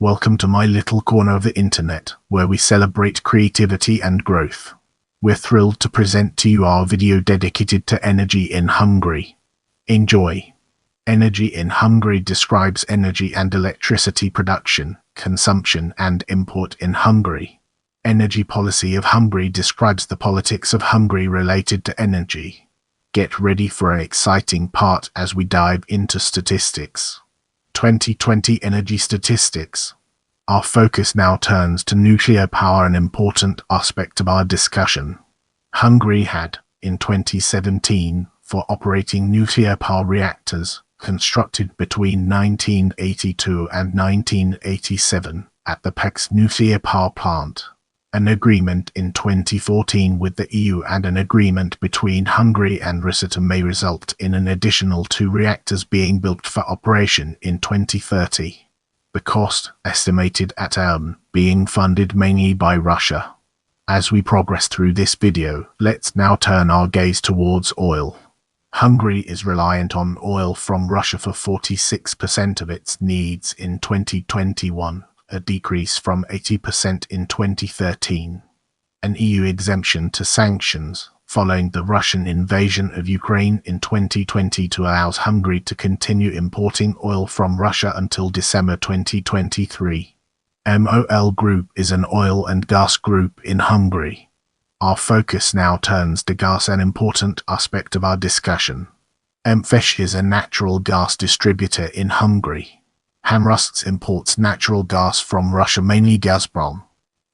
Welcome to my little corner of the internet, where we celebrate creativity and growth. We're thrilled to present to you our video dedicated to energy in Hungary. Enjoy. Energy in Hungary describes energy and electricity production, consumption, and import in Hungary. Energy policy of Hungary describes the politics of Hungary related to energy. Get ready for an exciting part as we dive into statistics. 2020 energy statistics. Our focus now turns to nuclear power, an important aspect of our discussion. Hungary had, in 2017, 4 operating nuclear power reactors, constructed between 1982 and 1987, at the Pécs nuclear power plant. An agreement in 2014 with the EU and an agreement between Hungary and Rosatom may result in an additional 2 reactors being built for operation in 2030. The cost, estimated at being funded mainly by Russia. As we progress through this video, let's now turn our gaze towards oil. Hungary is reliant on oil from Russia for 46% of its needs in 2021. A decrease from 80% in 2013. An EU exemption to sanctions, following the Russian invasion of Ukraine in 2022, allows Hungary to continue importing oil from Russia until December 2023. MOL Group is an oil and gas group in Hungary. Our focus now turns to gas, an important aspect of our discussion. MFES is a natural gas distributor in Hungary. Hamrust imports natural gas from Russia, mainly Gazprom.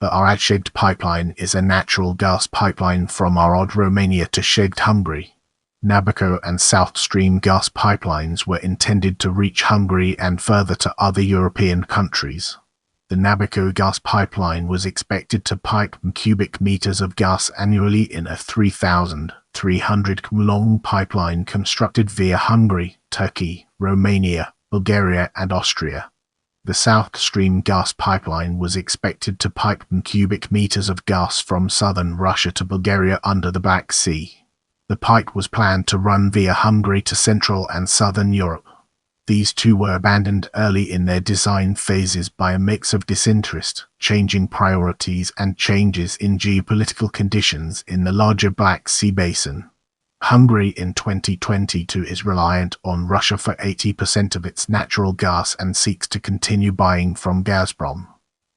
The Arad-Szeged pipeline is a natural gas pipeline from Arad, Romania to Szeged, Hungary. Nabucco and South Stream gas pipelines were intended to reach Hungary and further to other European countries. The Nabucco gas pipeline was expected to pipe cubic meters of gas annually in a 3,300 km long pipeline constructed via Hungary, Turkey, Romania, Bulgaria and Austria. The South Stream gas pipeline was expected to pipe cubic meters of gas from southern Russia to Bulgaria under the Black Sea. The pipe was planned to run via Hungary to Central and Southern Europe. These two were abandoned early in their design phases by a mix of disinterest, changing priorities, and changes in geopolitical conditions in the larger Black Sea basin. Hungary in 2022 is reliant on Russia for 80% of its natural gas and seeks to continue buying from Gazprom.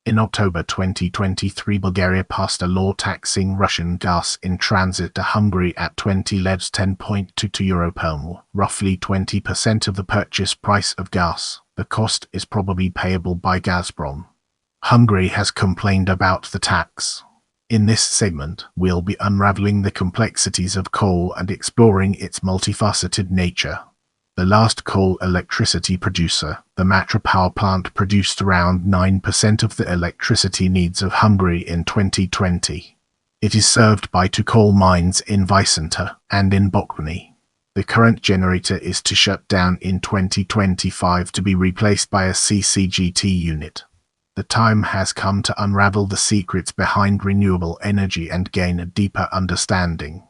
In October 2023, Bulgaria passed a law taxing Russian gas in transit to Hungary at 20 levs €10.22 per ml, roughly 20% of the purchase price of gas. The cost is probably payable by Gazprom. Hungary has complained about the tax. In this segment, we'll be unraveling the complexities of coal and exploring its multifaceted nature. The last coal electricity producer, the Matra power plant, produced around 9% of the electricity needs of Hungary in 2020. It is served by 2 coal mines in Vicente and in Bokrony. The current generator is to shut down in 2025 to be replaced by a CCGT unit. The time has come to unravel the secrets behind renewable energy and gain a deeper understanding.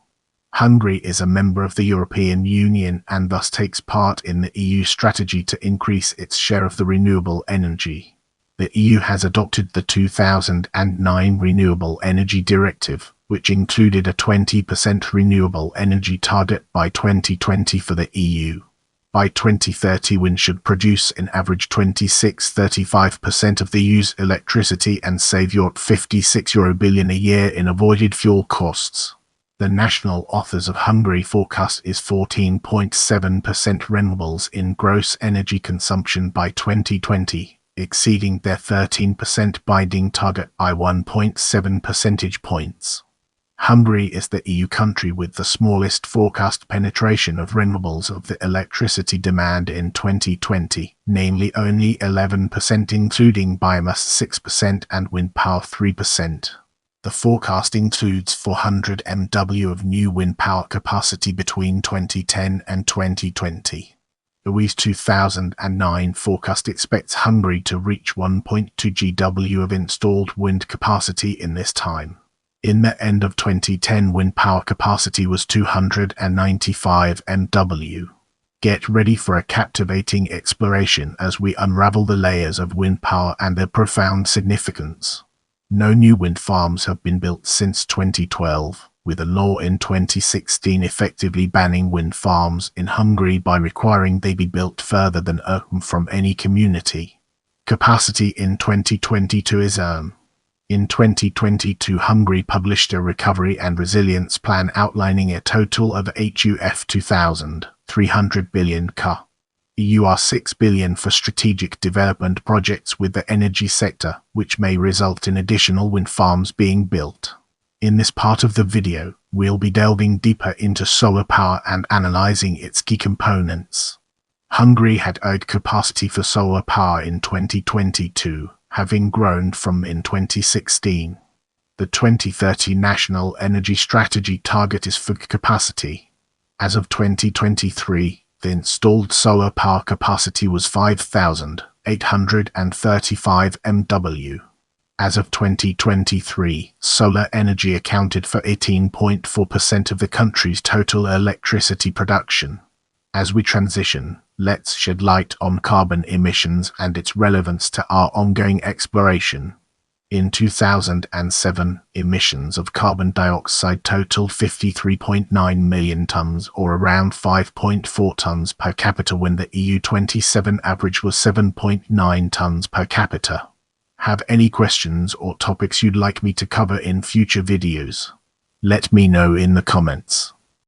Hungary is a member of the European Union and thus takes part in the EU strategy to increase its share of the renewable energy. The EU has adopted the 2009 Renewable Energy Directive, which included a 20% renewable energy target by 2020 for the EU. By 2030, wind should produce an average 26–35% of the EU's electricity and save €56 billion a year in avoided fuel costs. The national authors of Hungary forecast is 14.7% renewables in gross energy consumption by 2020, exceeding their 13% binding target by 1.7 percentage points. Hungary is the EU country with the smallest forecast penetration of renewables of the electricity demand in 2020, namely only 11% including biomass 6% and wind power 3%. The forecast includes 400 MW of new wind power capacity between 2010 and 2020. The WE's 2009 forecast expects Hungary to reach 1.2 GW of installed wind capacity in this time. In the end of 2010, wind power capacity was 295 MW. Get ready for a captivating exploration as we unravel the layers of wind power and their profound significance. No new wind farms have been built since 2012, with a law in 2016 effectively banning wind farms in Hungary by requiring they be built further than from any community. Capacity in 2022 is In 2022, Hungary published a recovery and resilience plan outlining a total of HUF 2,300 billion EUR 6 billion for strategic development projects with the energy sector, which may result in additional wind farms being built. In this part of the video, we'll be delving deeper into solar power and analyzing its key components. Hungary had added capacity for solar power in 2022, having grown from in 2016. The 2030 National Energy Strategy target is for capacity. As of 2023, the installed solar power capacity was 5,835 MW. As of 2023, solar energy accounted for 18.4% of the country's total electricity production. As we transition, let's shed light on carbon emissions and its relevance to our ongoing exploration. In 2007, emissions of carbon dioxide totaled 53.9 million tons, or around 5.4 tons per capita, when the EU27 average was 7.9 tons per capita. Have any questions or topics you'd like me to cover in future videos? Let me know in the comments.